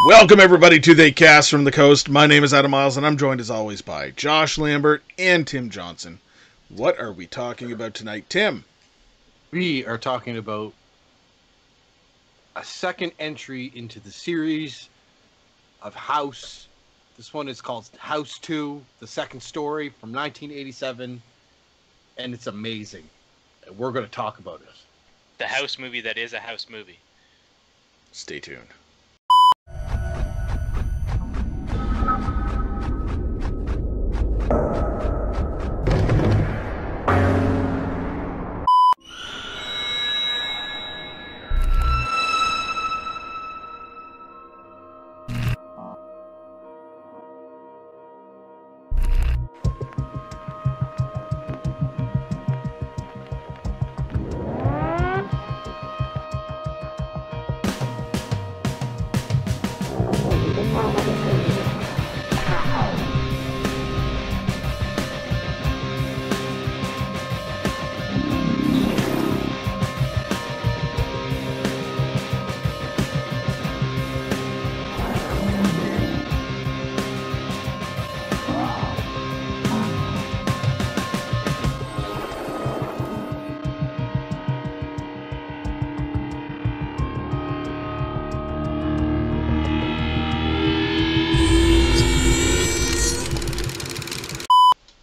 Welcome everybody to the Cast from the Coast. My name is Adam Miles and I'm joined as always by Josh Lambert and Tim Johnson. What are we talking about tonight, Tim? We are talking about a second entry into the series of House. This one is called House 2, the second story from 1987, and it's amazing. And we're going to talk about it. The house movie that is a house movie. Stay tuned.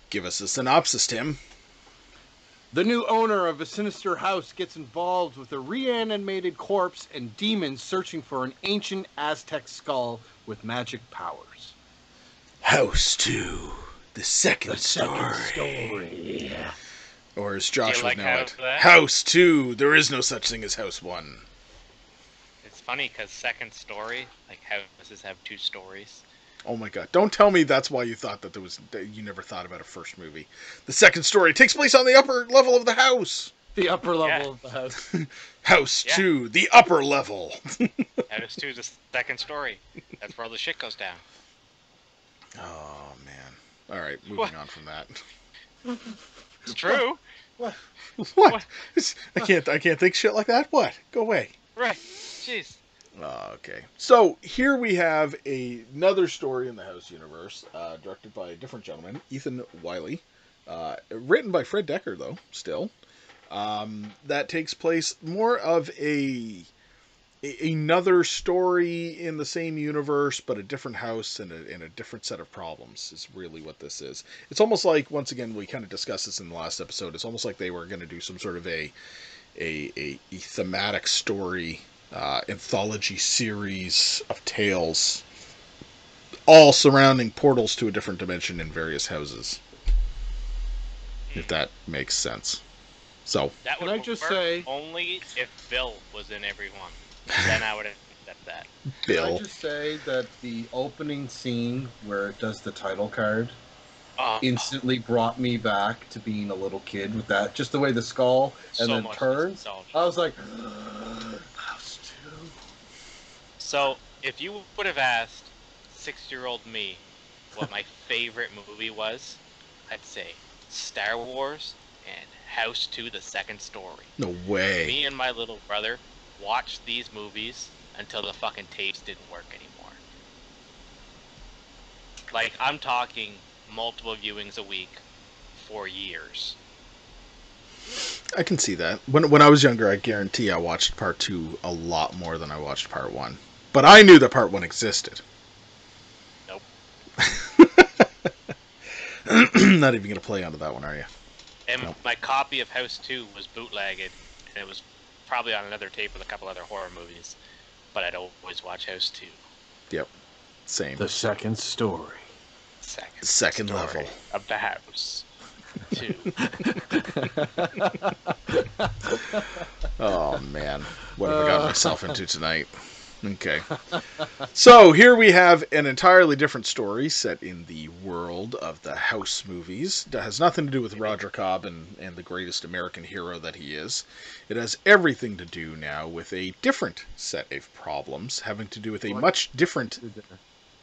Give us a synopsis, Tim. The new owner of a sinister house gets involved with a reanimated corpse and demons searching for an ancient Aztec skull with magic powers. House 2, the second story. Or as Josh would know it, House 2, there is no such thing as House 1. It's funny because second story, like houses have two stories. Oh my god, don't tell me that's why you thought that you never thought about a first movie. The second story takes place on the upper level of the house. The upper level of the house. House 2, the upper level. House 2 is the second story. That's where all the shit goes down. Oh man. Alright, moving on from that. It's true. What? I can't think shit like that. What? Go away. Right. Jeez. Okay. So here we have another story in the House universe, directed by a different gentleman, Ethan Wiley, written by Fred Decker, though, still. That takes place more of another story in the same universe, but a different house and a different set of problems is really what this is. It's almost like, once again, we kind of discussed this in the last episode, it's almost like they were going to do some sort of a thematic story, anthology series of tales, all surrounding portals to a different dimension in various houses. If that makes sense. So, that would Can I just say, only if Bill was in every one. Then I would accept that. Bill. Can I just say that the opening scene where it does the title card instantly brought me back to being a little kid with that, just the way the skull and then turns. I was like, House 2. So, if you would have asked 6-year-old me what my favorite movie was, I'd say Star Wars and House 2, the second story. No way. Me and my little brother watched these movies until the fucking tapes didn't work anymore. Like, I'm talking multiple viewings a week for years. I can see that. When I was younger, I guarantee I watched part 2 a lot more than I watched part 1. But I knew that part 1 existed. Nope. Not even going to play onto that one, are you? And Nope. my copy of House 2 was bootlegged, and it was probably on another tape with a couple other horror movies. But I'd always watch House 2. Yep. Same. The second story. Second story level of the house. 2. Oh man, what have I got myself into tonight? Okay. So here we have an entirely different story set in the world of the House movies. That has nothing to do with Roger Cobb and the greatest American hero that he is. It has everything to do now with a different set of problems, having to do with a much different...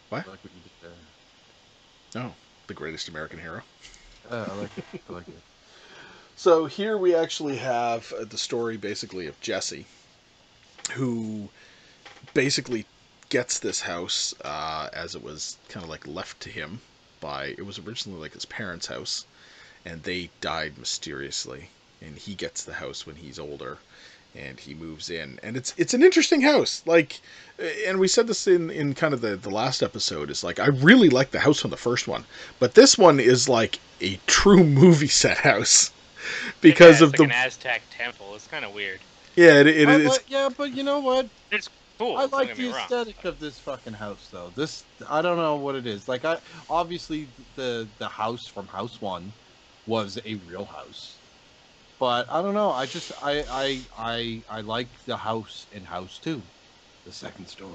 What? I like what you did there. Oh, the greatest American hero. I like it. I like it. So here we actually have the story basically of Jesse, who basically gets this house as it was kind of like left to him by. It was originally like his parents' house, and they died mysteriously. And he gets the house when he's older, and he moves in, and it's an interesting house. Like, and we said this in kind of the last episode. Is like I really like the house from the first one, but this one is like a true movie set house because of it's the like an Aztec temple. It's kind of weird. yeah it is. Yeah, but you know what? It's cool. I don't like get the me wrong. aesthetic of this fucking house, though. This, I don't know what it is. Like, I obviously the house from House 1 was a real house, but I don't know. I like the house in House 2, the second story.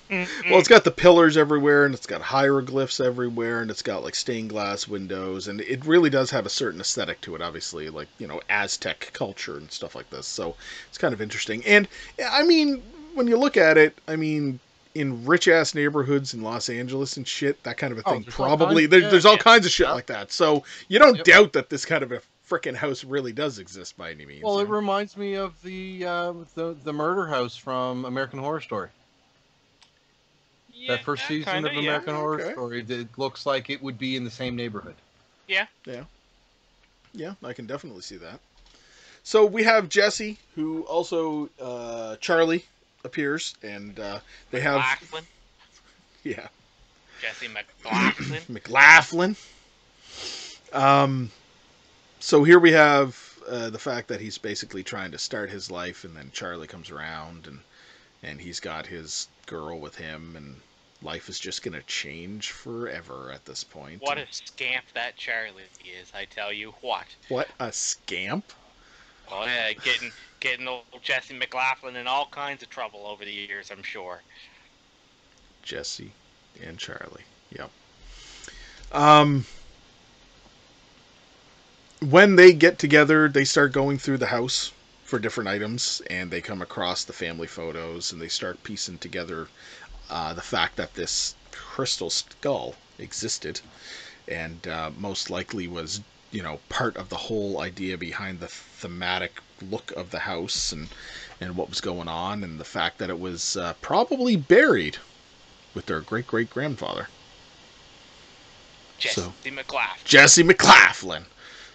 Well, it's got the pillars everywhere, and it's got hieroglyphs everywhere, and it's got like stained glass windows, and it really does have a certain aesthetic to it. Obviously, like Aztec culture and stuff like this. So it's kind of interesting. And I mean, when you look at it, I mean, in rich ass neighborhoods in Los Angeles and shit, that kind of a thing. There's all Probably kinds- there's all kinds of shit Yeah. like that. So you don't Yep. doubt that this kind of a frickin' house really does exist by any means. Well, you it know? reminds me of the murder house from American Horror Story. That first season kinda, of American Horror Okay. Story, it looks like it would be in the same neighborhood. Yeah, I can definitely see that. So we have Jesse, who also Charlie appears, and they have McLaughlin. yeah Jesse McLaughlin. McLaughlin. So here we have the fact that he's basically trying to start his life, and then Charlie comes around, and he's got his girl with him, and life is just gonna change forever at this point. What a scamp that Charlie is, I tell you what. What a scamp! Oh yeah, getting old Jesse McLaughlin in all kinds of trouble over the years, I'm sure. Jesse and Charlie. Yep. When they get together, they start going through the house for different items, and they come across the family photos, and they start piecing together the fact that this crystal skull existed, and most likely was, part of the whole idea behind the thematic look of the house and what was going on, and the fact that it was probably buried with their great-great-grandfather. Jesse So- McLaughlin. Jesse McLaughlin.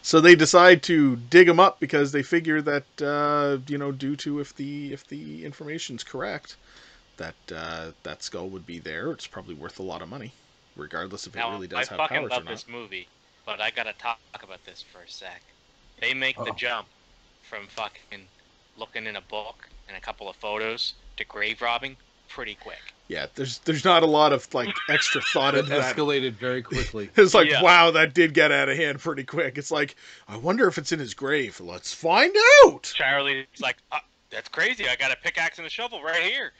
So they decide to dig him up because they figure that due to if the information's correct, that that skull would be there. It's probably worth a lot of money, regardless if it Now, really I does have fucking powers or love not. this movie, but I gotta talk about this for a sec. They make the Uh-oh. jump from fucking looking in a book and a couple of photos to grave robbing pretty quick. Yeah, there's not a lot of like extra thought It into that. escalated very quickly. It's like, Yeah. wow, that did get out of hand pretty quick. It's like, I wonder if it's in his grave. Let's find out. Charlie's like, that's crazy. I got a pickaxe and a shovel right here.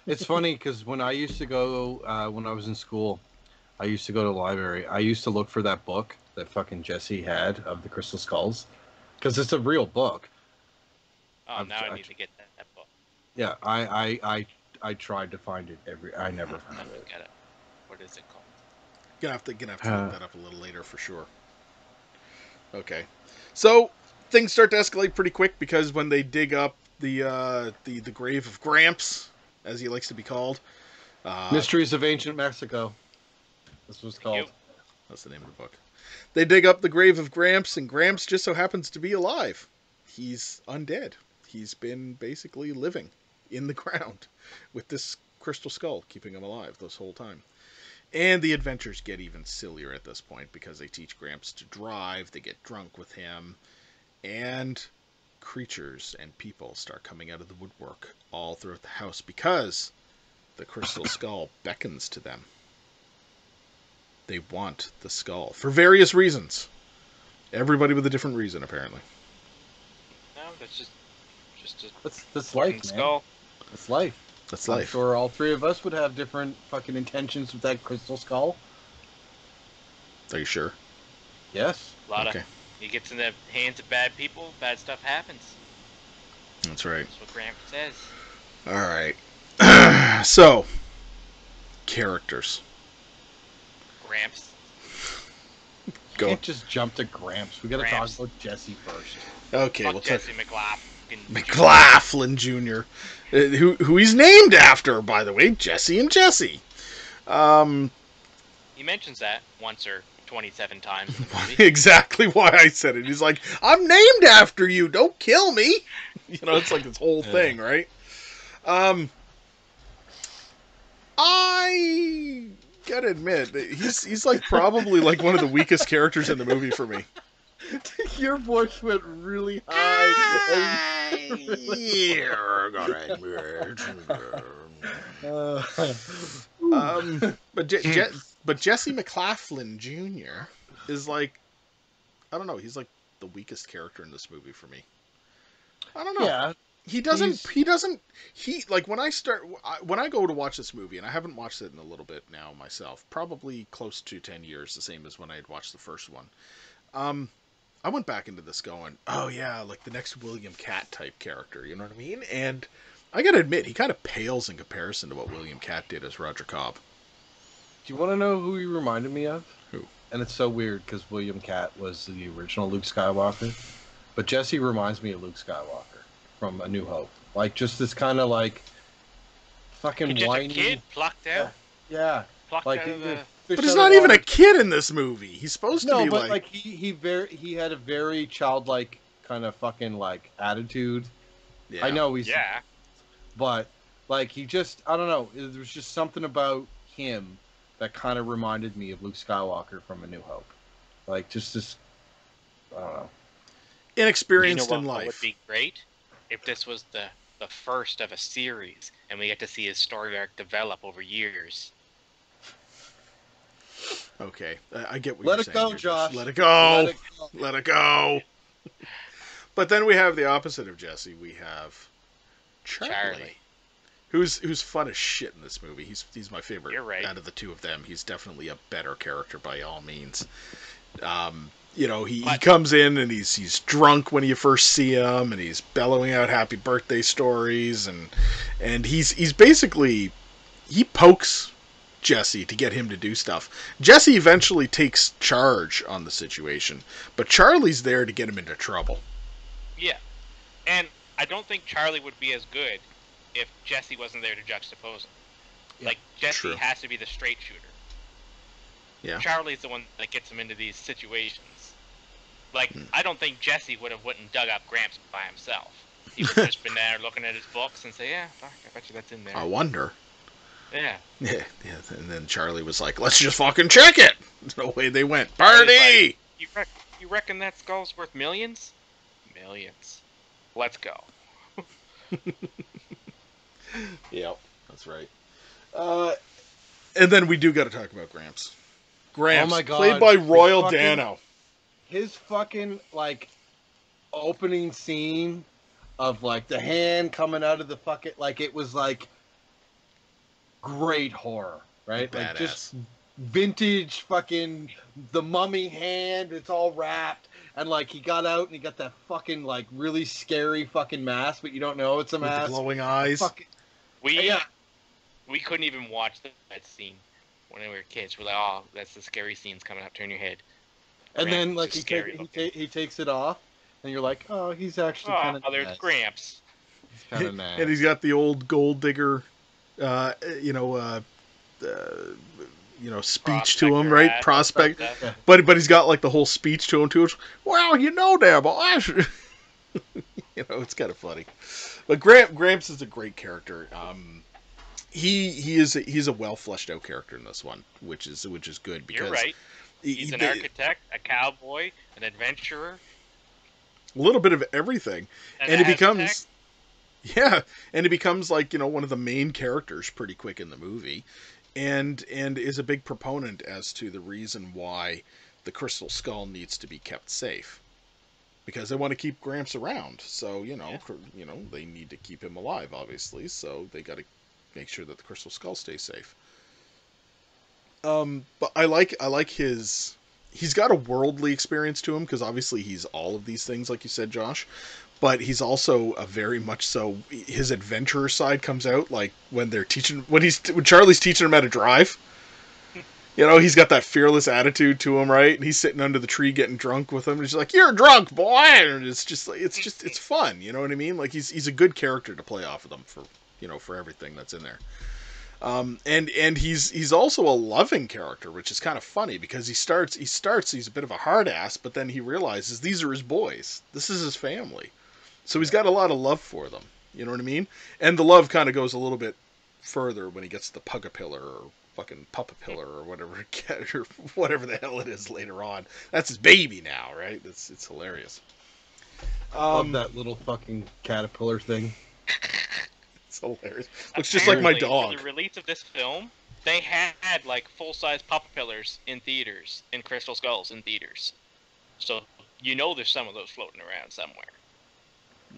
It's funny because when I used to go, when I was in school, I used to go to the library. I used to look for that book that fucking Jesse had of the Crystal Skulls, because it's a real book. Oh, now I need to get that book. Yeah, I tried to find it I never I'm found gonna it. get it. What is it called? Gonna have to look that up a little later for sure. Okay, so things start to escalate pretty quick because when they dig up the grave of Gramps, as he likes to be called, Mysteries of Ancient Mexico. This was called. You. that's the name of the book. They dig up the grave of Gramps, and Gramps just so happens to be alive. He's undead. He's been basically living in the ground with this crystal skull keeping him alive this whole time. And the adventures get even sillier at this point because they teach Gramps to drive, they get drunk with him, and creatures and people start coming out of the woodwork all throughout the house because the crystal skull beckons to them. They want the skull for various reasons. Everybody with a different reason, apparently. No, that's just a That's fucking life, man. skull. It's life. That's I'm life. sure all three of us would have different fucking intentions with that crystal skull. Are you sure? Yes. A lot Okay. of he gets in the hands of bad people, bad stuff happens. That's right. That's what Gramps says. All right. So, characters. Gramps. Go. Can't just jump to Gramps. We gotta Gramps. talk about Jesse first. Okay, Fuck we'll talk. Jesse McLaughlin. McLaughlin. McLaughlin Jr., who he's named after, by the way, Jesse and Jesse. He mentions that once or 27 times in the movie. Exactly why I said it. He's like, I'm named after you. Don't kill me. You know, it's like this whole thing, right? I gotta admit, he's like probably like one of the weakest characters in the movie for me. Your voice went really high. You're gonna admit. But Jesse McLaughlin Jr. is like, I don't know, he's like the weakest character in this movie for me. I don't know. Yeah. He like when I go to watch this movie, and I haven't watched it in a little bit now myself, probably close to 10 years, the same as when I had watched the first one. I went back into this going, oh yeah, like the next William Katt type character, you know what I mean? And I gotta admit, he kind of pales in comparison to what William Katt did as Roger Cobb. Do you want to know who he reminded me of? Who? And it's so weird because William Katt was the original Luke Skywalker, but Jesse reminds me of Luke Skywalker from A New Hope. Like just this kind of like fucking Just whiny a kid plucked out. Yeah. Plucked Like out of the... But he's not even a kid in this movie. He's supposed to No, be but like he had a very childlike kind of fucking like attitude. Yeah. I know he's Yeah. but like he just I don't know, there was just something about him that kind of reminded me of Luke Skywalker from A New Hope. Like just this I don't know. Inexperienced You know in what life. would be great? If this was the first of a series and we get to see his story arc develop over years. Okay, I get what Let you're it saying. go, You're just, Josh. Let it go. Let it go. Let it go. But then we have the opposite of Jesse. We have Charlie. Who's fun as shit in this movie. He's my favorite. You're right. Out of the two of them, he's definitely a better character by all means. You know, he comes in and he's drunk when you first see him, and he's bellowing out happy birthday stories, and he's basically, he pokes Jesse to get him to do stuff. Jesse eventually takes charge on the situation, but Charlie's there to get him into trouble. Yeah. And I don't think Charlie would be as good if Jesse wasn't there to juxtapose him. Yeah, like, Jesse true. has to be the straight shooter. Yeah. Charlie's the one that gets him into these situations. Like, I don't think Jesse went and dug up Gramps by himself. He would have just been there looking at his books and say, yeah, fuck, I bet you that's in there. I wonder. Yeah. Yeah. And then Charlie was like, let's just fucking check it. No way they went. Party! Like, you reckon that skull's worth millions? Millions. Let's go. Yep, that's right. And then we do got to talk about Gramps. Gramps, Oh my God. played by Royal Fucking- Dano. His fucking like opening scene of like the hand coming out of the fucking like it was like great horror, right? Like just vintage fucking the mummy hand, it's all wrapped, and like he got out and he got that fucking like really scary fucking mask, but you don't know it's a With the mask. glowing eyes. Fucking, We couldn't even watch that scene when we were kids. We're like, oh, that's the scary scenes coming up. Turn your head. and Gramps then is like just scary looking. he takes it off, and you're like, oh, he's actually kind of there's Gramps. He's kind of nice. And he's got the old gold digger, speech to him, right? hat, Prospect. stuff. But he's got like the whole speech to him too. It's, well, you know, there, boy. It's kind of funny. But Gramps is a great character. He's a well fleshed out character in this one, which is good because You're right. He's an architect, a cowboy, an adventurer, a little bit of everything, and an he becomes Aztec. and he becomes like one of the main characters pretty quick in the movie, and is a big proponent as to the reason why the Crystal Skull needs to be kept safe, because they want to keep Gramps around. So they need to keep him alive, obviously. So they got to make sure that the Crystal Skull stays safe. But I like he's got a worldly experience to him, because obviously he's all of these things, like you said, Josh. But he's also a very much so, his adventurer side comes out, like when Charlie's teaching him how to drive. You know, he's got that fearless attitude to him, right? And he's sitting under the tree getting drunk with him. And he's like, "You're drunk, boy!" And it's just like it's fun. You know what I mean? Like he's a good character to play off of them for everything that's in there. And he's also a loving character, which is kind of funny because he's a bit of a hard ass, but then he realizes these are his boys. This is his family. So he's got a lot of love for them. You know what I mean? And the love kind of goes a little bit further when he gets the Pugapillar or fucking Puppapillar or whatever or whatever the hell it is later on. That's his baby now, right? It's hilarious. Love that little fucking caterpillar thing. It's hilarious. Looks just like my dog. For the release of this film, they had like full-size Puppapillars in theaters, in Crystal Skulls in theaters. So there's some of those floating around somewhere.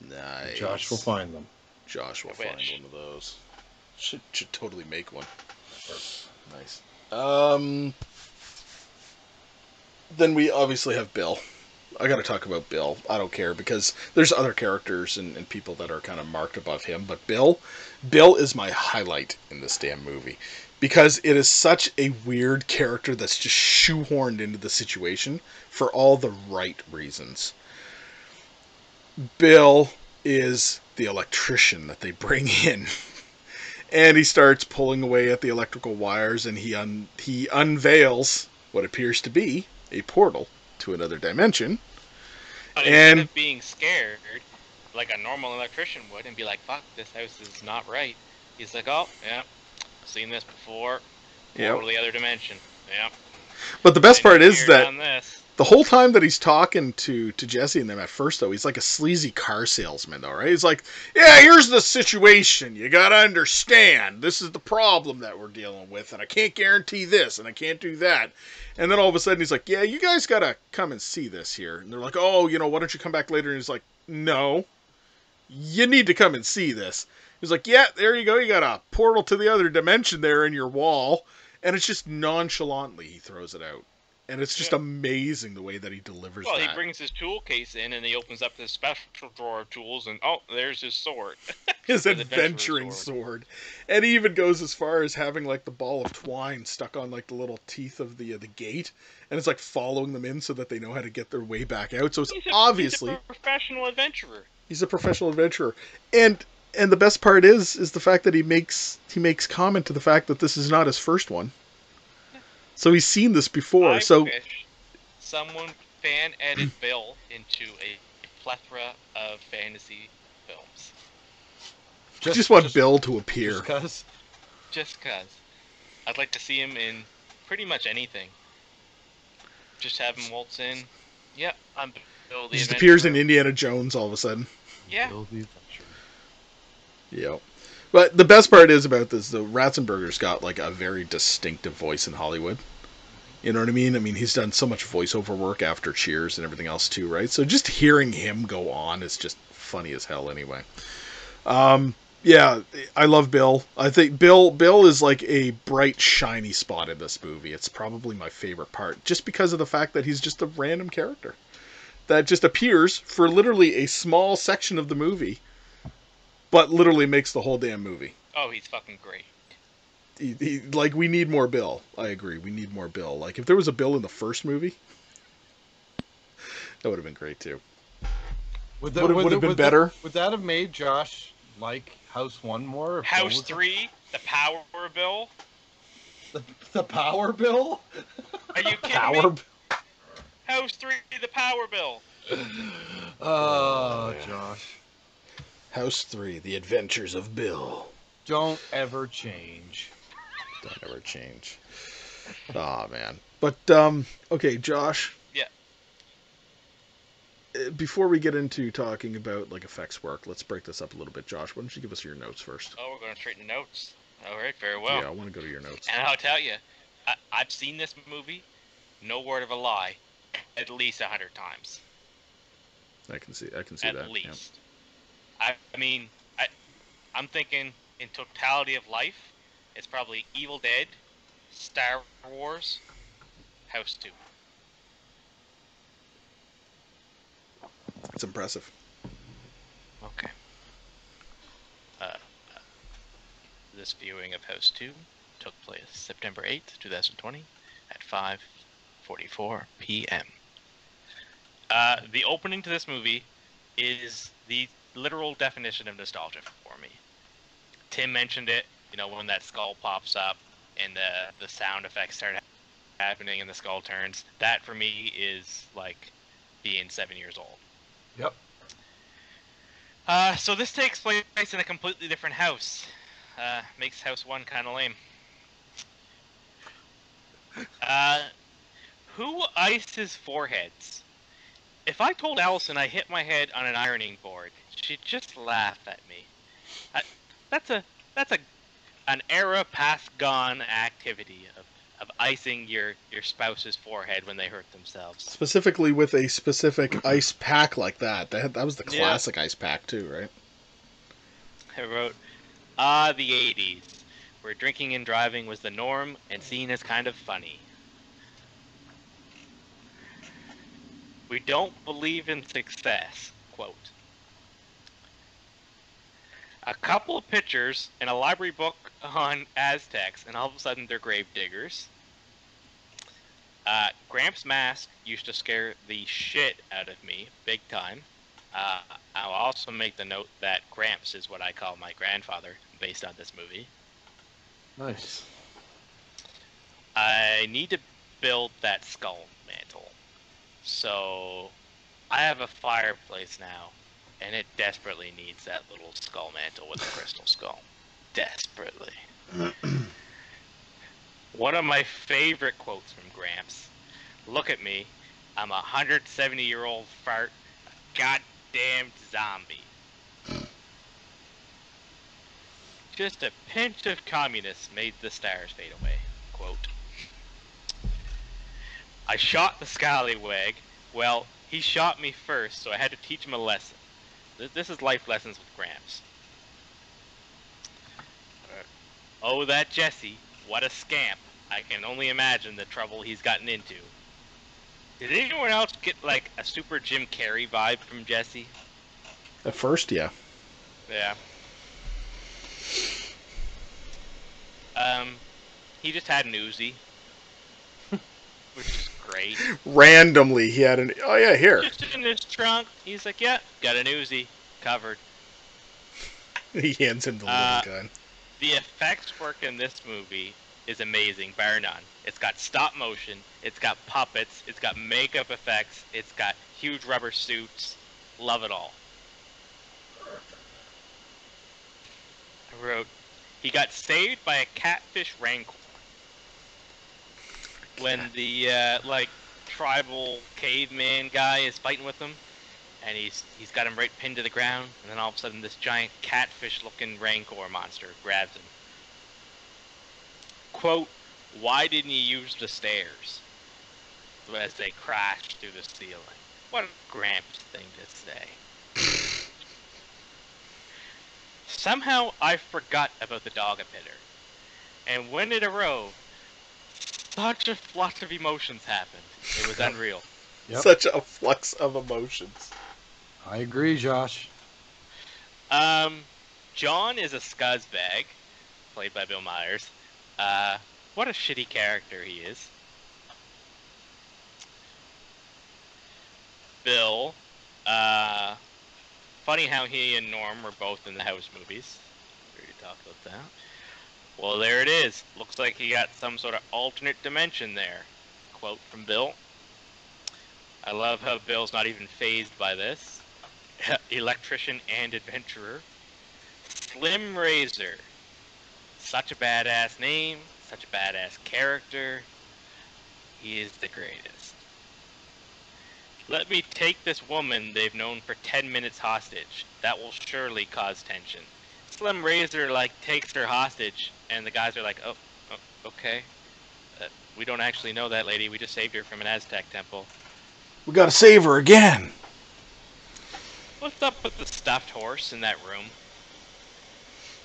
Nice. Josh will find them. Josh will find one of those. Should totally make one. Nice. Then we obviously have Bill. I got to talk about Bill. I don't care because there's other characters and people that are kind of marked above him, but Bill is my highlight in this damn movie because it is such a weird character that's just shoehorned into the situation for all the right reasons. Bill is the electrician that they bring in. And he starts pulling away at the electrical wires, and he unveils what appears to be a portal to another dimension. But instead of being scared, like a normal electrician would, and be like, "Fuck, this house is not right," he's like, "Oh, yeah, seen this before. Portal to the other dimension. Yeah." But the best part is that the whole time that he's talking to Jesse and them at first, though, he's like a sleazy car salesman, though, right? He's like, "Yeah, here's the situation. You gotta understand. This is the problem that we're dealing with, and I can't guarantee this, and I can't do that." And then all of a sudden he's like, "Yeah, you guys gotta come and see this here." And they're like, "Oh, why don't you come back later?" And he's like, "No, you need to come and see this." He's like, "Yeah, there you go. You got a portal to the other dimension there in your wall." And it's just nonchalantly he throws it out. And it's just amazing the way that he delivers that. Well, he brings his tool case in, and he opens up his special drawer of tools, and there's his sword. his adventuring sword. And he even goes as far as having, like, the ball of twine stuck on, like, the little teeth of the gate. And it's, like, following them in so that they know how to get their way back out. So he's a professional adventurer. He's a professional adventurer. And the best part is the fact that he makes comment to the fact that this is not his first one. So he's seen this before. I wish someone fan-edited Bill into a plethora of fantasy films. Just want Bill to appear. Just cause. I'd like to see him in pretty much anything. Just have him waltz in. Yep, I'm Bill the Just appears in Indiana Jones all of a sudden. Yeah. Bill the Adventurer. Yep. But the best part is about this, the Ratzenberger's got like a very distinctive voice in Hollywood. You know what I mean? I mean, he's done so much voiceover work after Cheers and everything else too, right? So just hearing him go on is just funny as hell anyway. Yeah, I love Bill. I think Bill is like a bright, shiny spot in this movie. It's probably my favorite part, just because of the fact that he's just a random character that just appears for literally a small section of the movie, but literally makes the whole damn movie. Oh, he's fucking great. Like, we need more Bill. I agree. We need more Bill. Like, if there was a Bill in the first movie, that would have been great, too. Would have been better? Would that have made Josh like House 1 more? House 3, the Power Bill? The Power Bill? Are you kidding me? House 3, the Power Bill. Oh, Josh. House 3, The Adventures of Bill. Don't ever change. Don't ever change. Oh, man. But, okay, Josh. Yeah. Before we get into talking about, like, effects work, let's break this up a little bit. Josh, why don't you give us your notes first? Oh, we're going straight to notes. All right, very well. Yeah, I want to go to your notes. And I'll tell you, I've seen this movie, no word of a lie, at least 100 times. I can see that. At least. Yeah. I mean, I'm thinking in totality of life, it's probably Evil Dead, Star Wars, House 2. It's impressive. Okay. This viewing of House 2 took place September 8th, 2020, at 5:44 p.m. The opening to this movie is the literal definition of nostalgia for me. Tim mentioned it, when that skull pops up and the sound effects start happening and the skull turns. That for me is like being 7 years old. Yep. So this takes place in a completely different house. Makes house 1 kind of lame. Who ices foreheads? If I told Allison I hit my head on an ironing board, she'd just laugh at me. That's an era past gone activity of icing your spouse's forehead when they hurt themselves. Specifically with a specific ice pack like that. That was the classic ice pack too, right? I wrote, the 80s, where drinking and driving was the norm and seen as kind of funny. We don't believe in success, quote. A couple of pictures in a library book on Aztecs, and all of a sudden they're grave diggers. Gramps' mask used to scare the shit out of me, big time. I'll also make the note that Gramps is what I call my grandfather, based on this movie. Nice. I need to build that skull mantle. So, I have a fireplace now, and it desperately needs that little skull mantle with a crystal skull. Desperately. One of my favorite quotes from Gramps. Look at me. I'm a 170-year-old fart. A goddamn zombie. Just a pinch of communists made the stars fade away. Quote. I shot the scallywag. Well, he shot me first, so I had to teach him a lesson. This is life lessons with Gramps. Oh, that Jesse. What a scamp. I can only imagine the trouble he's gotten into. Did anyone else get, like, a super Jim Carrey vibe from Jesse? At first, yeah. Yeah. He just had an Uzi. Which is great. Randomly, he had an... Oh, yeah, here. Just in his trunk. He's like, yeah, got an Uzi. Covered. He hands him the little gun. The effects work in this movie is amazing, bar none. It's got stop motion, it's got puppets, it's got makeup effects, it's got huge rubber suits. Love it all. I wrote, he got saved by a catfish rancor. When the, tribal caveman guy is fighting with him, and he's got him right pinned to the ground, and then all of a sudden this giant catfish-looking rancor monster grabs him. Quote, why didn't you use the stairs? As they crash through the ceiling. What a Gramps thing to say. Somehow I forgot about the dog pitter. And when it arose, such a flux of emotions happened. It was unreal. Yep. Such a flux of emotions. I agree, Josh. John is a scuzzbag, played by Bill Myers. What a shitty character he is. Bill, funny how he and Norm were both in the House movies. We already talked about that. Well, there it is. Looks like he got some sort of alternate dimension there. Quote from Bill. I love how Bill's not even fazed by this. Electrician and adventurer. Slim Razor. Such a badass name. Such a badass character. He is the greatest. Let me take this woman they've known for 10 minutes hostage. That will surely cause tension. Slim Razor, takes her hostage, and the guys are like, oh okay. We don't actually know that lady. We just saved her from an Aztec temple. We gotta save her again. What's up with the stuffed horse in that room?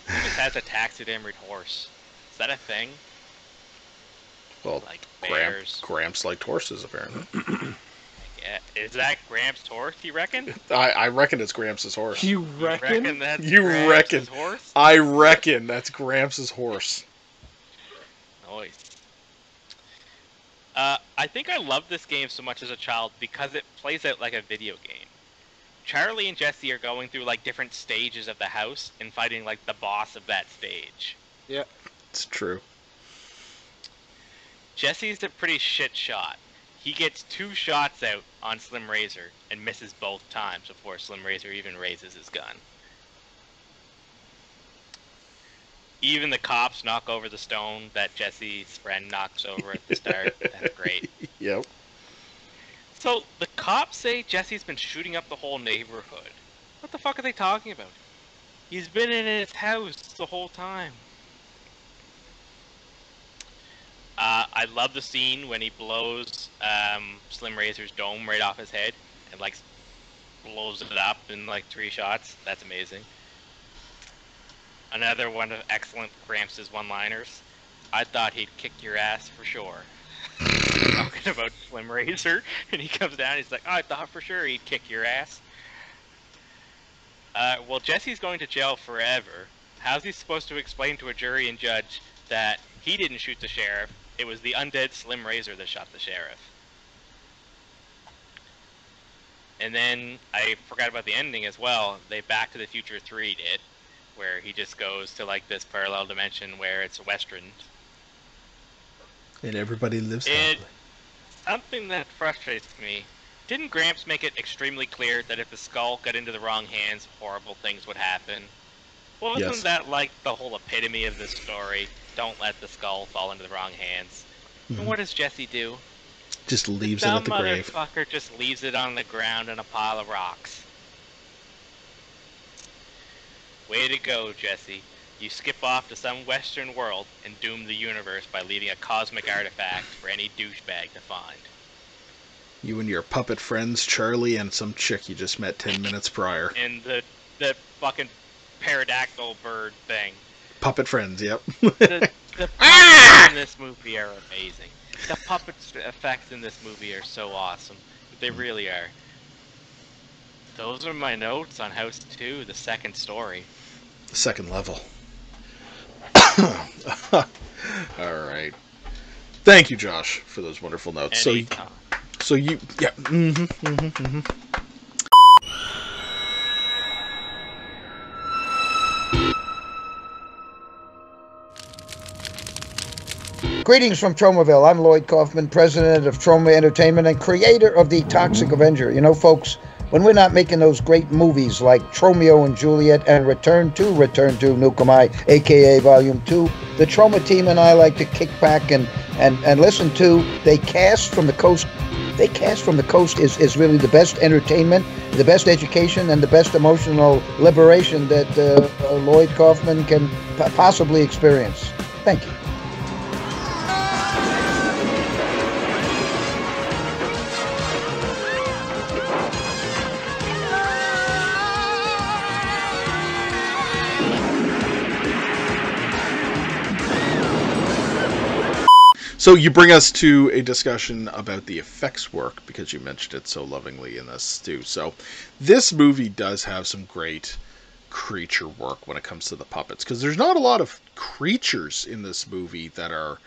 He just has a taxidermied horse. Is that a thing? Well, Like bears. Gramps liked horses, apparently. Yeah. Is that Gramps' horse, you reckon? I reckon it's Gramps' horse. You You reckon? that's You Gramps' reckon. horse? I reckon that's Gramps' horse. Nice. I think I loved this game so much as a child because it plays out like a video game. Charlie and Jesse are going through like different stages of the house and fighting like the boss of that stage. Yeah. It's true. Jesse's a pretty shit shot. He gets 2 shots out on Slim Razor and misses both times before Slim Razor even raises his gun. Even the cops knock over the stone that Jesse's friend knocks over at the start. That's great. Yep. So, the cops say Jesse's been shooting up the whole neighborhood. What the fuck are they talking about? He's been in his house the whole time. I love the scene when he blows Slim Razor's dome right off his head and like blows it up in like 3 shots. That's amazing. Another one of excellent Gramps' one-liners. I thought he'd kick your ass for sure. Talking about Slim Razor, and he comes down, he's like, I thought for sure he'd kick your ass. Well, Jesse's going to jail forever. How's he supposed to explain to a jury and judge that he didn't shoot the sheriff, it was the undead Slim Razor that shot the sheriff? And then, I forgot about the ending as well. They Back to the Future 3 did, where he just goes to like this parallel dimension where it's Western. And everybody lives And happily. something that frustrates me, didn't Gramps make it extremely clear that if the skull got into the wrong hands, horrible things would happen? Wasn't Yes. that like the whole epitome of this story? Don't let the skull fall into the wrong hands. Mhm. And what does Jesse do? Just leaves it Some at the grave. motherfucker just leaves it on the ground in a pile of rocks. Way to go, Jesse. You skip off to some western world and doom the universe by leaving a cosmic artifact for any douchebag to find. You and your puppet friends, Charlie and some chick you just met 10 minutes prior. And the fucking pterodactyl bird thing. Puppet friends, yep. The puppets in this movie are amazing. The puppet effects in this movie are so awesome. They really are. Those are my notes on House 2, the second story. The second level. Alright. Thank you, Josh, for those wonderful notes. Anytime. So you, yeah. Greetings from Tromaville. I'm Lloyd Kaufman, president of Troma Entertainment and creator of the Toxic Avenger. You know, folks, when we're not making those great movies like Tromeo and Juliet and Return to Nukamai, aka Volume 2, the Troma team and I like to kick back and listen to They Cast from the Coast. They Cast from the Coast is really the best entertainment, the best education, and the best emotional liberation that Lloyd Kaufman can possibly experience. Thank you. So you bring us to a discussion about the effects work, because you mentioned it so lovingly in this too. So this movie does have some great creature work when it comes to the puppets, because there's not a lot of creatures in this movie that are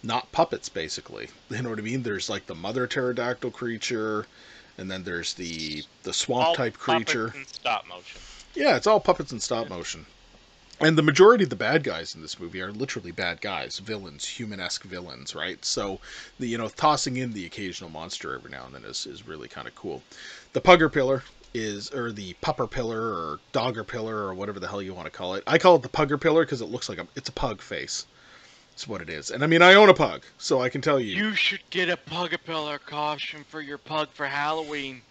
not puppets, basically. You know what I mean? There's like the mother pterodactyl creature, and then there's the swamp type creature. In stop motion. Yeah, it's all puppets in stop motion. And the majority of the bad guys in this movie are literally bad guys, villains, human-esque villains, right? So, tossing in the occasional monster every now and then is really kind of cool. The Pugger Pillar or the Pupper Pillar, or Dogger Pillar, or whatever the hell you want to call it. I call it the Pugger Pillar because it looks like it's a pug face. That's what it is. And I mean, I own a pug, so I can tell you. You should get a Pugapillar costume for your pug for Halloween.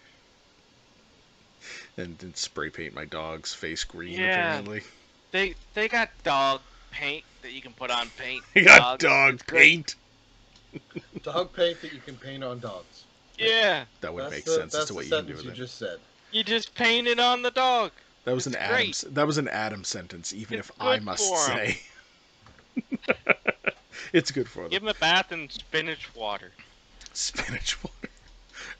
And spray paint my dog's face green, Yeah. apparently. They got dog paint that you can put on paint. You got dogs. dog It's great. paint. Dog paint that you can paint on dogs. Yeah, That would That's make the- sense as that's to the what you can do sentence with you it. just said. you just paint it on the dog. That was It's an great. Adam sentence, even It's if I good must for 'em. say. It's good for them. Give him a bath in spinach water. Spinach water.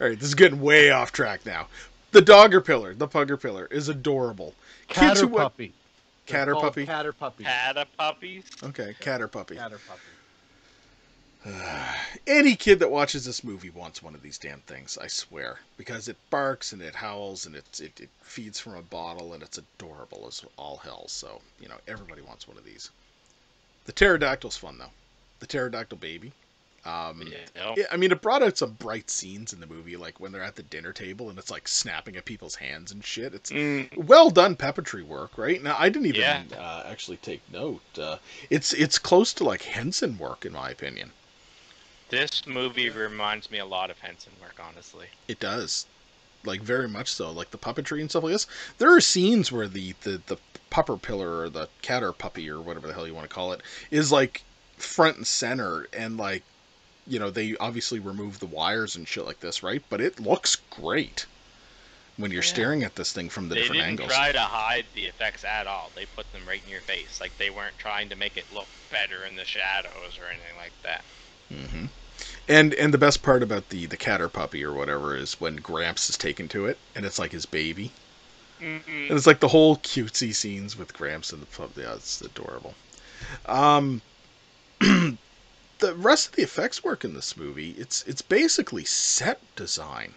All right, this is getting way off track now. The Dogger Pillar, the Pugger Pillar, is adorable. Kids Catter who went- puppy. Catter puppy? Catter puppy. Had a puppies. Okay, Catter Puppy. Catter puppy. Any kid that watches this movie wants one of these damn things, I swear. Because it barks and it howls and it feeds from a bottle and it's adorable as all hell. So, everybody wants one of these. The pterodactyl's fun, though. The pterodactyl baby. It brought out some bright scenes in the movie, like when they're at the dinner table and it's like snapping at people's hands and shit. It's well done puppetry work, right? Now, I didn't even actually take note. It's close to like Henson work, in my opinion. This movie reminds me a lot of Henson work, honestly. It does. Like, very much so. Like, the puppetry and stuff like this. There are scenes where the pupper pillar, or the catter puppy, or whatever the hell you want to call it, is, like, front and center, and, like, they obviously remove the wires and shit like this, right? But it looks great when you're staring at this thing from the different angles. They didn't try to hide the effects at all. They put them right in your face. Like, they weren't trying to make it look better in the shadows or anything like that. Mm-hmm. And the best part about the catter puppy or whatever is when Gramps is taken to it, and it's like his baby. Mm-hmm. And it's like the whole cutesy scenes with Gramps and the puppy. Yeah, it's adorable. The rest of the effects work in this movie, it's basically set design,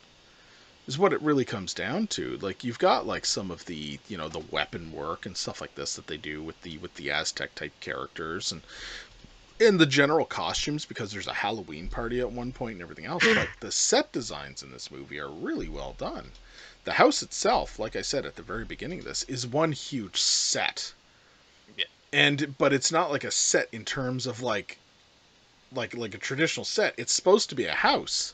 is what it really comes down to. Like, you've got like some of the the weapon work and stuff like this that they do with the Aztec type characters and the general costumes, because there's a Halloween party at one point and everything else. But the set designs in this movie are really well done. The house itself, like I said at the very beginning of this, is one huge set. Yeah. But it's not like a set in terms of like a traditional set. It's supposed to be a house,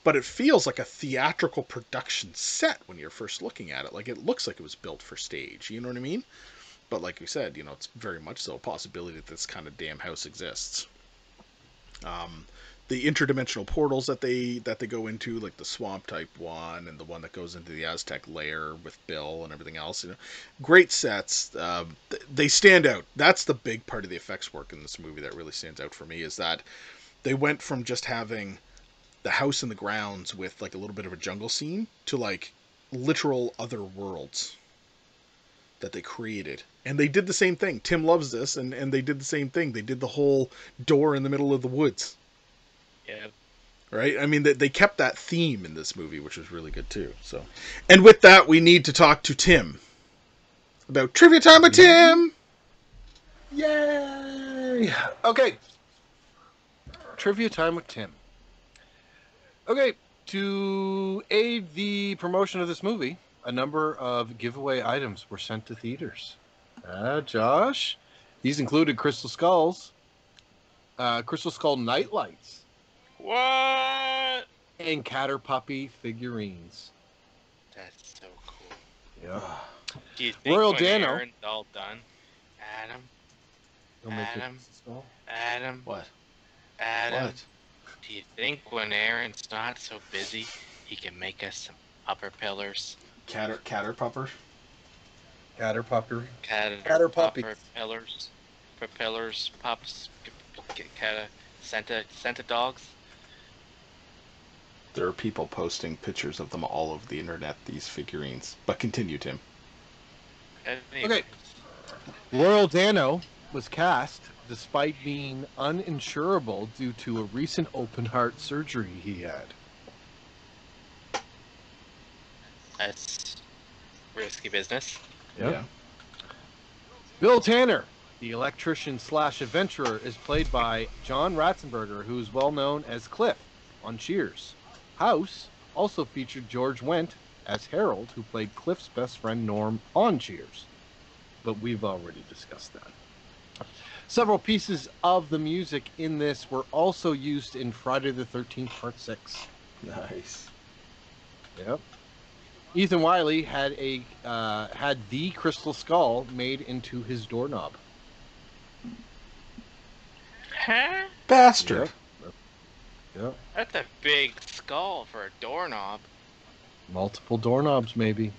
but it feels like a theatrical production set when you're first looking at it. Like, it looks like it was built for stage. You know what I mean? But like we said, it's very much so a possibility that this kind of damn house exists. The interdimensional portals that they go into, like the swamp type one and the one that goes into the Aztec lair with Bill and everything else, great sets. They stand out. That's the big part of the effects work in this movie that really stands out for me, is that they went from just having the house and the grounds with like a little bit of a jungle scene to like literal other worlds that they created. And they did the same thing. Tim loves this, and they did the same thing. They did the whole door in the middle of the woods. Yeah. Right? I mean, they kept that theme in this movie, which was really good too. So, and with that, we need to talk to Tim about Trivia Time with Tim! Yay! Okay. Trivia Time with Tim. Okay, to aid the promotion of this movie, a number of giveaway items were sent to theaters. Josh, these included Crystal Skulls, Crystal Skull nightlights. What? And Catter Puppy figurines. That's so cool. Yeah. Do you think Royal when Dano, Aaron's all done, Adam, What? Adam, What? do you think when Aaron's not so busy, he can make us some upper pillars? Catter pupper? Catter Puppy. Catter Puppy. Propellers, pups, Santa dogs. There are people posting pictures of them all over the internet, these figurines. But continue, Tim. Okay. Royal Dano was cast despite being uninsurable due to a recent open heart surgery he had. That's risky business. Yep. Yeah. Bill Tanner, the electrician / adventurer, is played by John Ratzenberger, who is well known as Cliff on Cheers. House also featured George Wendt as Harold, who played Cliff's best friend Norm on Cheers. But we've already discussed that. Several pieces of the music in this were also used in Friday the 13th Part 6. Nice. Yep. Ethan Wiley had the crystal skull made into his doorknob. Huh? Bastard. Yep. That's a big skull for a doorknob. Multiple doorknobs, maybe.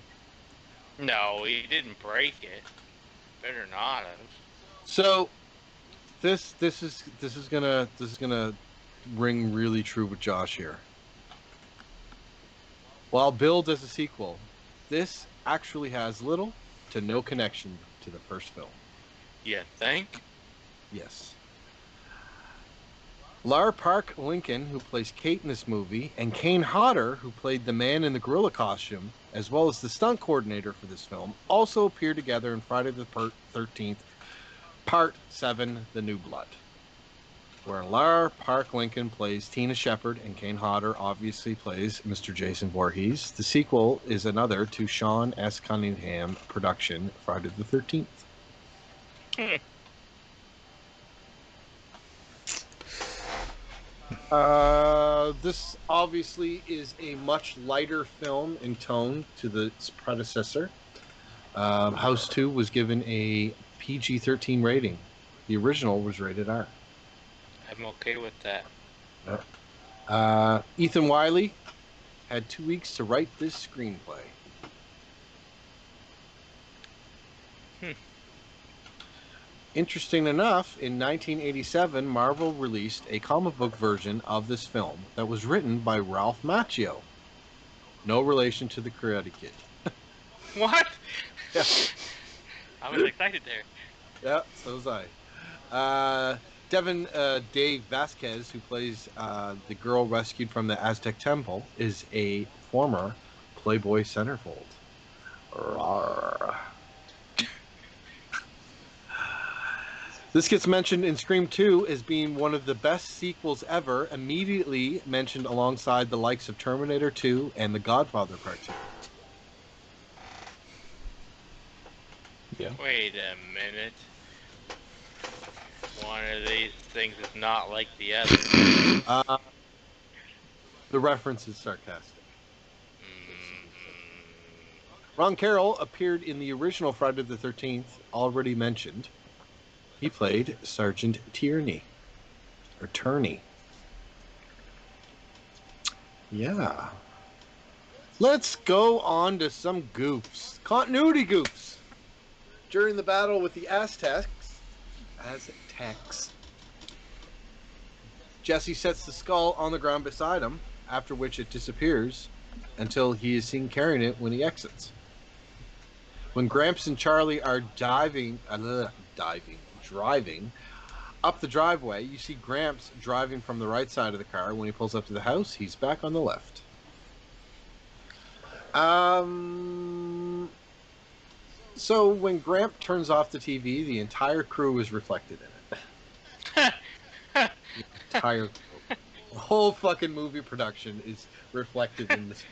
No, he didn't break it. Better not have. So, this is gonna ring really true with Josh here. While billed as a sequel, this actually has little to no connection to the first film. You think? Yes. Lar Park Lincoln, who plays Kate in this movie, and Kane Hodder, who played the man in the gorilla costume, as well as the stunt coordinator for this film, also appear together in Friday the 13th, Part 7, The New Blood, where Lar Park Lincoln plays Tina Shepard and Kane Hodder obviously plays Mr. Jason Voorhees. The sequel is another to Sean S. Cunningham production, Friday the 13th. This obviously is a much lighter film in tone to its predecessor. House 2 was given a PG-13 rating. The original was rated R. I'm okay with that. Ethan Wiley had 2 weeks to write this screenplay. Interesting enough, in 1987, Marvel released a comic book version of this film that was written by Ralph Macchio. No relation to the Karate Kid. What? Yeah. I was excited there. Yeah, so was I. Devin Dave Vasquez, who plays the girl rescued from the Aztec temple, is a former Playboy centerfold. Rawr. This gets mentioned in Scream 2 as being one of the best sequels ever, immediately mentioned alongside the likes of Terminator 2 and The Godfather Part 2. Yeah. Wait a minute. One of these things is not like the other. The reference is sarcastic. Ron Carroll appeared in the original Friday the 13th, already mentioned. He played Sergeant Tierney. Or Turney. Yeah. Let's go on to some goofs. Continuity goofs. During the battle with the Aztecs, Jesse sets the skull on the ground beside him, after which it disappears until he is seen carrying it when he exits. When Gramps and Charlie are driving up the driveway, you see Gramps driving from the right side of the car. When he pulls up to the house, he's back on the left. So when Gramp turns off the TV, the entire crew is reflected in it. The whole fucking movie production is reflected in this.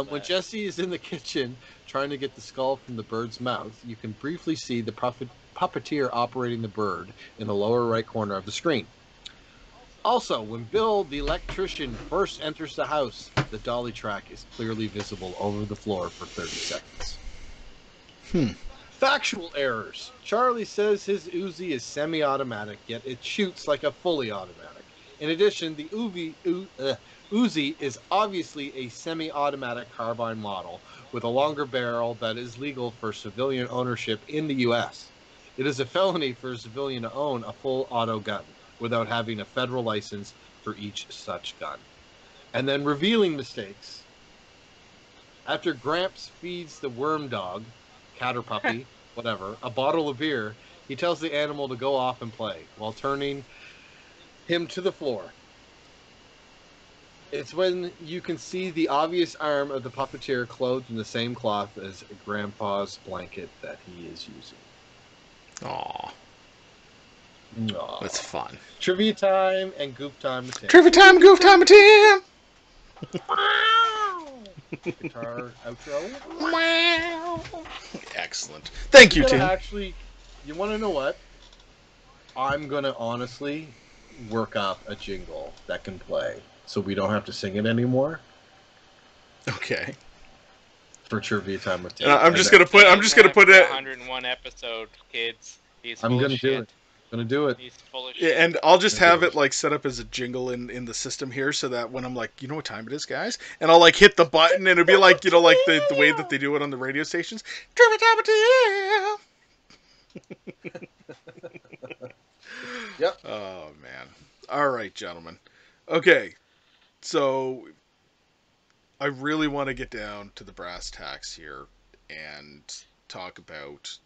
When Jesse is in the kitchen trying to get the skull from the bird's mouth, you can briefly see the puppeteer operating the bird in the lower right corner of the screen. Also, when Bill, the electrician, first enters the house, the dolly track is clearly visible over the floor for 30 seconds. Factual errors. Charlie says his Uzi is semi-automatic, yet it shoots like a fully automatic. In addition, the Uzi is obviously a semi-automatic carbine model with a longer barrel that is legal for civilian ownership in the U.S. It is a felony for a civilian to own a full auto gun without having a federal license for each such gun. And then revealing mistakes. After Gramps feeds the worm dog, cat or puppy, whatever, a bottle of beer, he tells the animal to go off and play while turning him to the floor. It's when you can see the obvious arm of the puppeteer clothed in the same cloth as Grandpa's blanket that he is using. Aww. That's fun. Trivia time and goof time. Trivia time, goof time, Tim! Guitar outro. Excellent. Thank you, Tim. Actually, you want to know what? I'm going to honestly work up a jingle that can play so we don't have to sing it anymore. Okay. For trivia time with Tim. I'm just gonna put it. 101 episode, kids. I'm gonna do it. Gonna do it. He's full of shit. And I'll just have it like set up as a jingle in the system here, so that when I'm like, you know what time it is, guys, and I'll like hit the button, and it'll be like, you know, like the way that they do it on the radio stations. Trivia time with Tim. Yep. Oh man. All right, gentlemen. Okay, so I really want to get down to the brass tacks here and talk about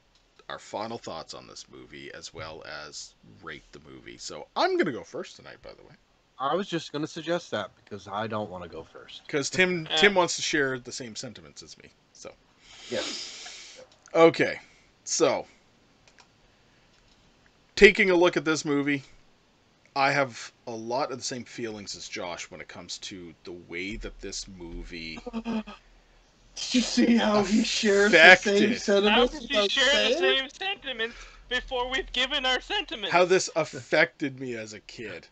our final thoughts on this movie as well as rate the movie. So I'm going to go first tonight, by the way. I was just going to suggest that because I don't want to go first. Because Tim wants to share the same sentiments as me. So Yes. okay, so taking a look at this movie, I have a lot of the same feelings as Josh when it comes to the way that this movie Did you see how he shares the affected- same How sentiments? did you share the same sentiments before we've given our sentiments? how this affected me as a kid.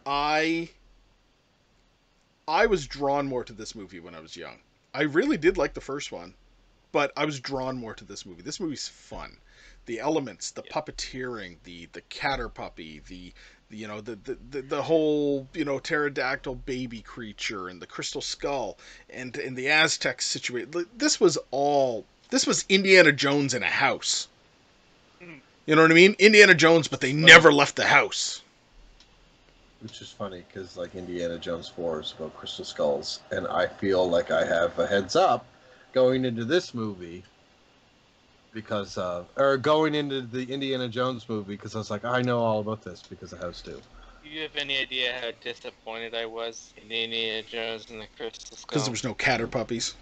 I was drawn more to this movie when I was young. I really did like the first one, but I was drawn more to this movie. This movie's fun. The elements, the puppeteering, the catter puppy, the whole pterodactyl baby creature and the crystal skull and the Aztec situation. This was Indiana Jones in a house. You know what I mean? Indiana Jones, but they never left the house. Which is funny because like Indiana Jones 4 is about crystal skulls, and I feel like I have a heads up going into this movie because going into the Indiana Jones movie because I was like, I know all about this because of House 2. Do you have any idea how disappointed I was in Indiana Jones and the Crystal Skull? Because there was no catter puppies.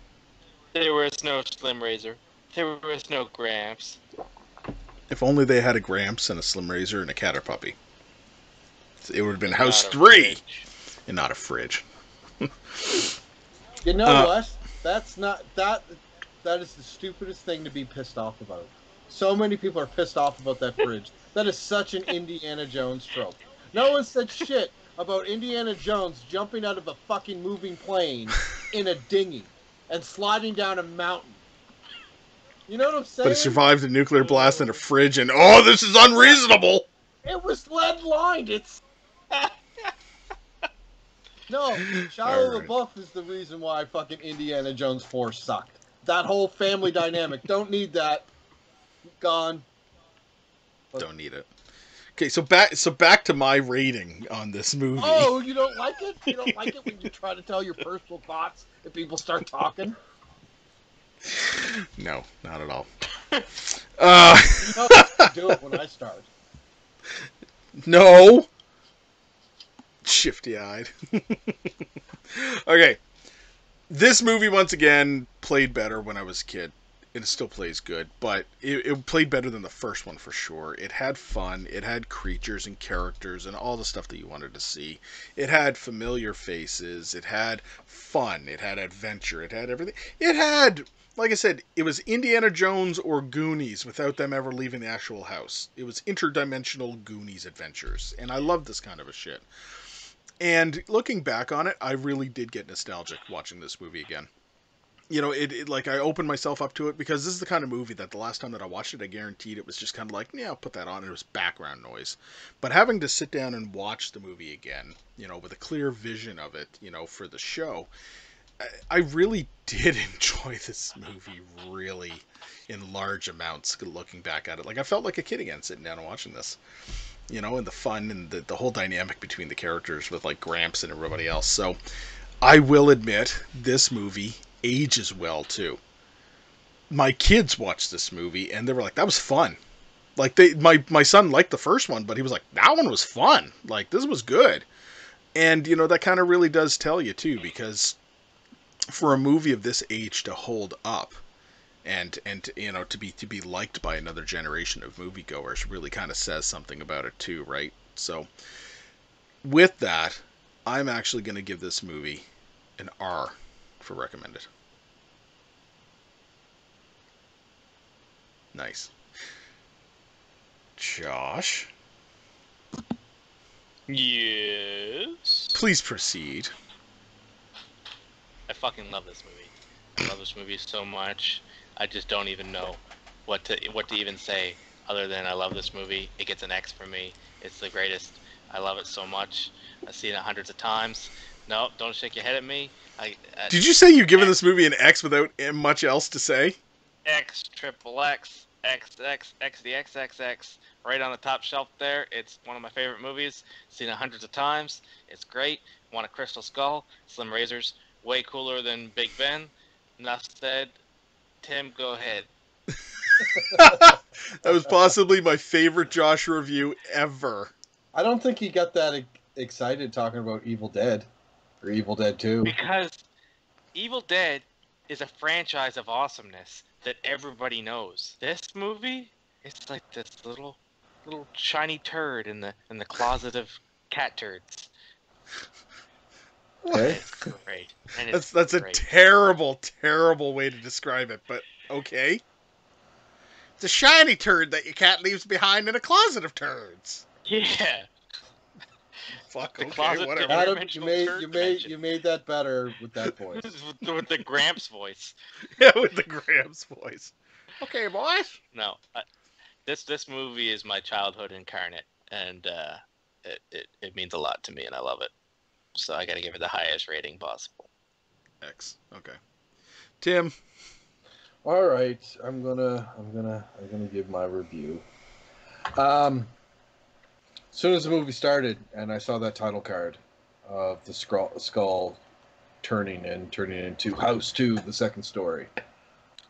There was no Slim Razor. There was no Gramps. If only they had a Gramps and a Slim Razor and a catter puppy. It would have been House Not a 3 fridge. and not a fridge. You know what? That's not that. That is the stupidest thing to be pissed off about. So many people are pissed off about that fridge. That is such an Indiana Jones trope. No one said shit about Indiana Jones jumping out of a fucking moving plane in a dinghy and sliding down a mountain. You know what I'm saying? But it survived a nuclear blast in a fridge and, oh, this is unreasonable! It was lead lined. It's no. Shia Alright. LaBeouf is the reason why fucking Indiana Jones 4 sucked. That whole family dynamic. Don't need that. Gone. Don't need it. Okay, so back to my rating on this movie. Oh, you don't like it? You don't like it when you try to tell your personal thoughts and people start talking? No, not at all. You know I do it when I start. No! Shifty-eyed. Okay. This movie, once again, played better when I was a kid. It still plays good, but it played better than the first one for sure. It had fun. It had creatures and characters and all the stuff that you wanted to see. It had familiar faces. It had fun. It had adventure. It had everything. It had, like I said, it was Indiana Jones or Goonies without them ever leaving the actual house. It was interdimensional Goonies adventures, and I love this kind of a shit. And looking back on it, I really did get nostalgic watching this movie again. You know, it like I opened myself up to it because this is the kind of movie that the last time that I watched it, I guaranteed it was just kind of like, yeah, I'll put that on. It was background noise. But having to sit down and watch the movie again, you know, with a clear vision of it, you know, for the show, I really did enjoy this movie really in large amounts looking back at it. Like I felt like a kid again sitting down and watching this. You know, and the fun and the whole dynamic between the characters with like Gramps and everybody else. So I will admit this movie ages well too. My kids watched this movie and they were like, that was fun. Like my son liked the first one, but he was like, that one was fun. Like this was good. And you know, that kind of really does tell you too, because for a movie of this age to hold up and you know, to be liked by another generation of moviegoers really kind of says something about it too, right? So with that, I'm actually going to give this movie an R for recommended. Nice. Josh, Yes. please proceed. I fucking love this movie. I love this movie so much. I just don't even know what to even say other than I love this movie. It gets an X for me. It's the greatest. I love it so much. I've seen it hundreds of times. No, don't shake your head at me. Did you say you've given this movie an X without much else to say? X, triple X, X, X, X, the XXX, right on the top shelf there. It's one of my favorite movies. Seen it hundreds of times. It's great. Want a Crystal Skull. Slim Razors. Way cooler than Big Ben. Enough said. Tim, go ahead. That was possibly my favorite Josh review ever. I don't think he got that excited talking about Evil Dead or Evil Dead 2. Because Evil Dead is a franchise of awesomeness that everybody knows. This movie, it's like this little shiny turd in the closet of cat turds. Okay. It's great. And it's That's a great. terrible, terrible way to describe it, but okay. It's a shiny turd that your cat leaves behind in a closet of turds. Yeah. Fuck, The okay, closet whatever. of- Adam, Dimensional turd you made that better with that voice. with the Gramps voice. Yeah, with the Gramps voice. Okay, boys. No, this movie is my childhood incarnate, and it means a lot to me, and I love it. So I got to give it the highest rating possible. X. Okay. Tim. All right, I'm gonna give my review. As soon as the movie started and I saw that title card of the skull turning into House 2, the second story.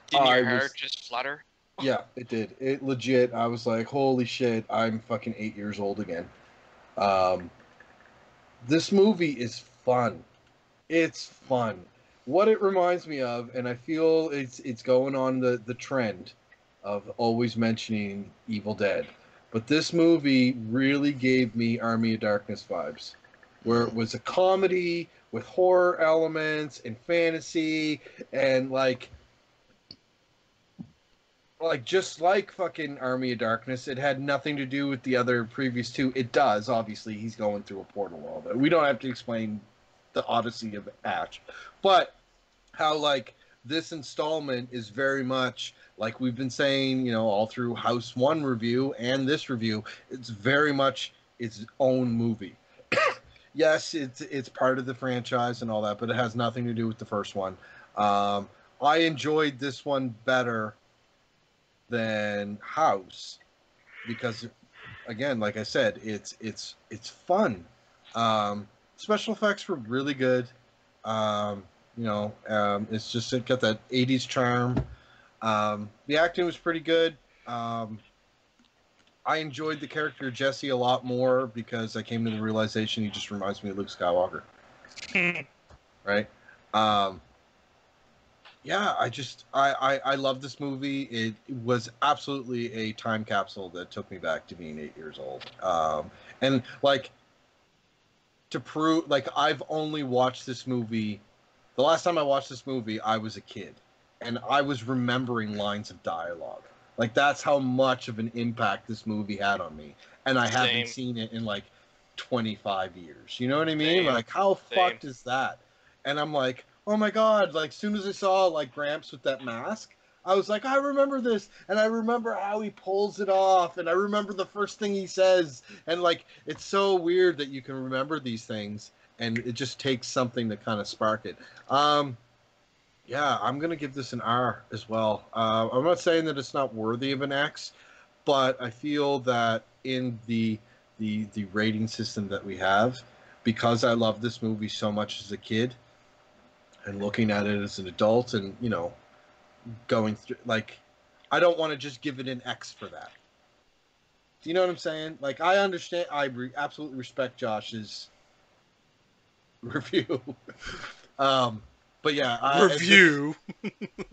Didn't I your was- heart just flutter? Yeah, it did. It legit. I was like, holy shit, I'm fucking 8 years old again. This movie is fun. It's fun. What it reminds me of, and I feel it's going on the trend of always mentioning Evil Dead. But this movie really gave me Army of Darkness vibes, where it was a comedy with horror elements and fantasy and like just like fucking Army of Darkness, it had nothing to do with the other previous two. It does, obviously. He's going through a portal all that. We don't have to explain the Odyssey of Ash, but how like this installment is very much like we've been saying, all through House 1 review and this review. It's very much its own movie. Yes, it's part of the franchise and all that, but it has nothing to do with the first one. I enjoyed this one better than House because, again, like I said, it's fun. Special effects were really good. It's just it got that 80s charm. The acting was pretty good. I enjoyed the character Jesse a lot more because I came to the realization he just reminds me of Luke Skywalker. Right? Yeah, I love this movie. It was absolutely a time capsule that took me back to being 8 years old. And like to prove, like I've only watched this movie. The last time I watched this movie, I was a kid, and I was remembering lines of dialogue. Like that's how much of an impact this movie had on me, and I haven't seen it in like 25 years. You know what I mean? Same. Like how Same. fucked is that? And I'm like, oh my god! Like soon as I saw like Gramps with that mask, I was like, I remember this, and I remember how he pulls it off, and I remember the first thing he says, and like it's so weird that you can remember these things, and it just takes something to kind of spark it. Yeah, I'm gonna give this an R as well. I'm not saying that it's not worthy of an X, but I feel that in the rating system that we have, because I love this movie so much as a kid, and looking at it as an adult, and going through, like, I don't want to just give it an X for that. Do you know what I'm saying? Like, I understand. I absolutely respect Josh's review. But yeah, Review.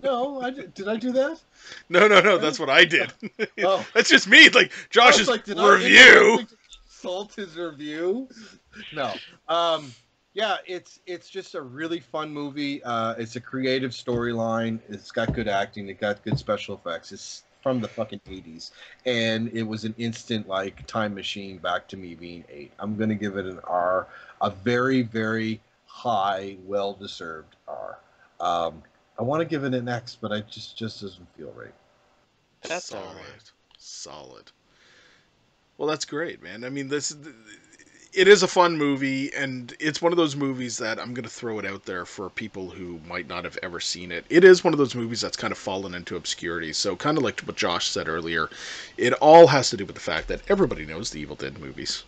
Did I do that? No, that's what I did. Oh. That's just me. Like I Josh's was like, did review. I insult his review? No. Yeah, it's just a really fun movie. It's a creative storyline. It's got good acting. It got good special effects. It's from the fucking 80s, and it was an instant like time machine back to me being 8. I'm gonna give it an R, a very, very high, well-deserved R. I want to give it an X, but I just doesn't feel right. That's solid. all right. Solid. Well, that's great, man. I mean, it is a fun movie, and it's one of those movies that I'm going to throw it out there for people who might not have ever seen it. It is one of those movies that's kind of fallen into obscurity. So kind of like what Josh said earlier, it all has to do with the fact that everybody knows the Evil Dead movies.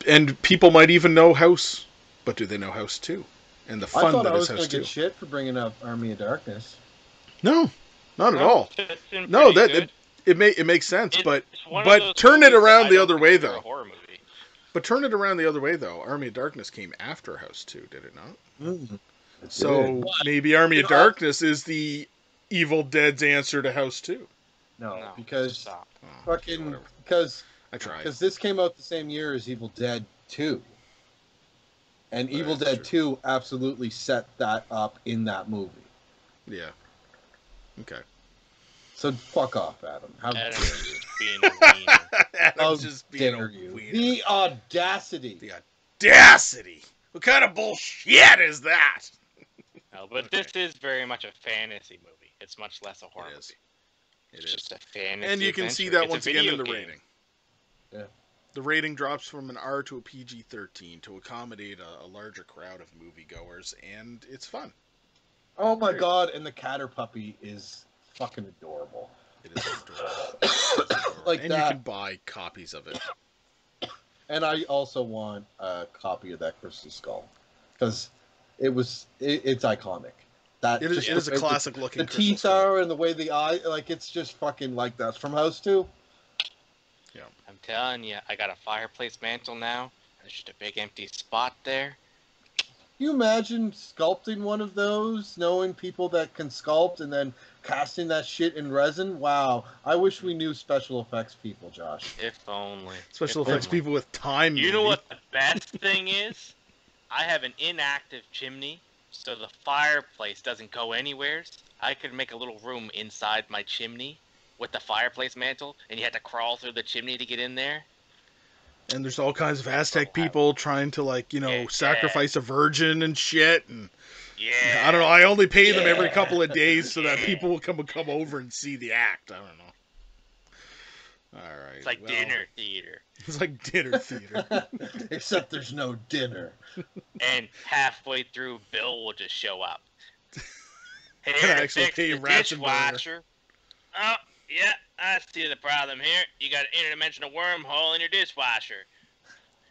And people might even know House, but do they know House 2? And the I fun thought that I is was going House to 2. get shit for bringing up Army of Darkness. No. Not at all. It's been No, pretty that good. it makes sense, It's but one of those turn it movies that around I the don't other way consider though. a horror movie. But turn it around the other way though. Army of Darkness came after House 2, did it not? Mhm. So But, maybe Army you of know, Darkness is the Evil Dead's answer to House 2. No, because stop. Oh, fucking whatever. because I tried. this came out the same year as Evil Dead 2. And Evil That's Dead true. 2 absolutely set that up in that movie. Yeah. Okay. So fuck off, Adam. How dare Adam you? is being a wiener. Adam's How just being dare a you? wiener. The audacity. The audacity. What kind of bullshit is that? No, but this is very much a fantasy movie. It's much less a horror It is. movie. It It's is. just a fantasy And you can adventure. see that It's a once again in video the game. rating. Yeah. The rating drops from an R to a PG-13 to accommodate a larger crowd of moviegoers, and it's fun. Oh my Great. god, and the Catter puppy is fucking adorable. It is adorable. It's adorable. Like and that. you can buy copies of it. And I also want a copy of that Crystal Skull because it's iconic. That It is, just it is the a way classic looking The crystal teeth skull. are and the way the eye, like it's just fucking like that. It's from House 2. I'm telling you, I got a fireplace mantle now. There's just a big empty spot there. You imagine sculpting one of those, knowing people that can sculpt, and then casting that shit in resin? Wow. I wish we knew special effects people, Josh. If only. Special If effects only. people with time. You know maybe. what the best thing is? I have an inactive chimney, so the fireplace doesn't go anywhere. I could make a little room inside my chimney with the fireplace mantle, and you had to crawl through the chimney to get in there. And there's all kinds of Aztec people trying to, like, you know, Yeah. sacrifice a virgin and shit. And Yeah. I don't know. I only pay them every Yeah. couple of days so that Yeah. people will come over and see the act. I don't know. All right. It's like well, dinner theater. It's like dinner theater. Except there's no dinner. And halfway through, Bill will just show up. I Here to actually fix pay the Ratzenberger. dishwasher. Oh, yeah, I see the problem here. You got an interdimensional wormhole in your dishwasher.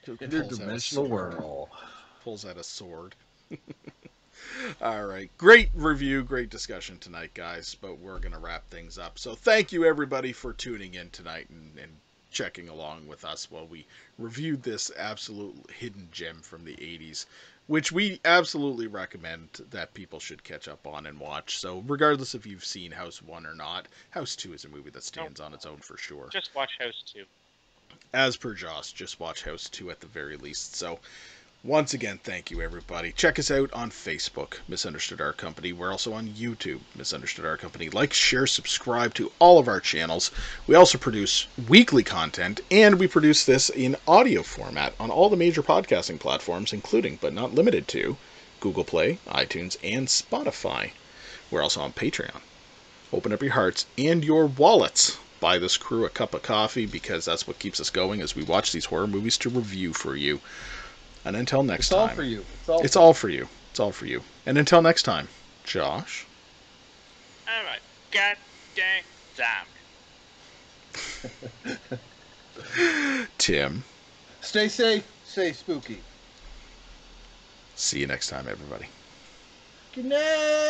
Pulls out a Interdimensional sword. wormhole. Pulls out a sword. All right. Great review, great discussion tonight, guys. But we're going to wrap things up. So thank you, everybody, for tuning in tonight and checking along with us while we reviewed this absolute hidden gem from the 80s, which we absolutely recommend that people should catch up on and watch. So regardless if you've seen House 1 or not, House 2 is a movie that stands on its own for sure. Just watch House 2. As per Joss, just watch House 2 at the very least. So once again, thank you, everybody. Check us out on Facebook, Misunderstood Art Company. We're also on YouTube, Misunderstood Art Company. Like, share, subscribe to all of our channels. We also produce weekly content, and we produce this in audio format on all the major podcasting platforms, including, but not limited to, Google Play, iTunes, and Spotify. We're also on Patreon. Open up your hearts and your wallets. Buy this crew a cup of coffee, because that's what keeps us going as we watch these horror movies to review for you. And until next It's time. all for you. It's all for you. It's all for you. And until next time, Josh. I'm a goddamn zombie. Tim. Stay safe, stay spooky. See you next time, everybody. Good night.